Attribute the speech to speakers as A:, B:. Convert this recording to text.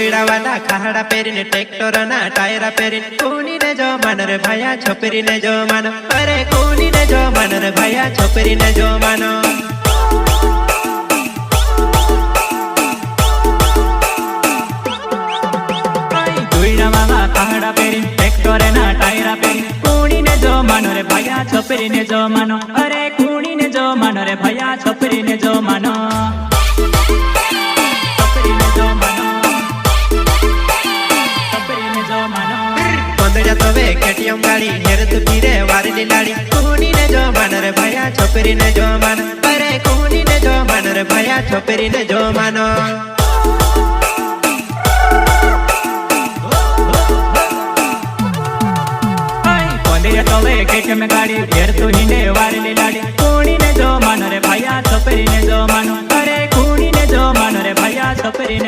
A: कोयडावाला खाड़ा पेरीने ट्रेक्टर ना टायरा पेरीने कोनी ने जो मन रे भैया छोपरी ने जो मानो अरे कोनी ने जो मन रे भैया छोपरी ने जो मानो
B: कोयडावाला खाड़ा पेरीने ट्रेक्टर ना टायरा पेरीने कोनी ने जो मन रे भैया छोपरी ने जो मानो अरे कोनी ने जो मन रे भैया छोपरी ने जो मानो
A: तवे केटीएम गाड़ी हेरत पीरे वारली लाड़ी कोनी ने जो मन रे भैया छोपरी ने जो मानो अरे कोनी ने जो मन रे भैया छोपरी ने जो मानो
B: तवे केटीएम गाड़ी हेरत हिंडे वारली लाड़ी कोनी ने जो मन रे भैया छोपरी ने जो मानो अरे कोनी ने जो मन रे भैया छोपरी ने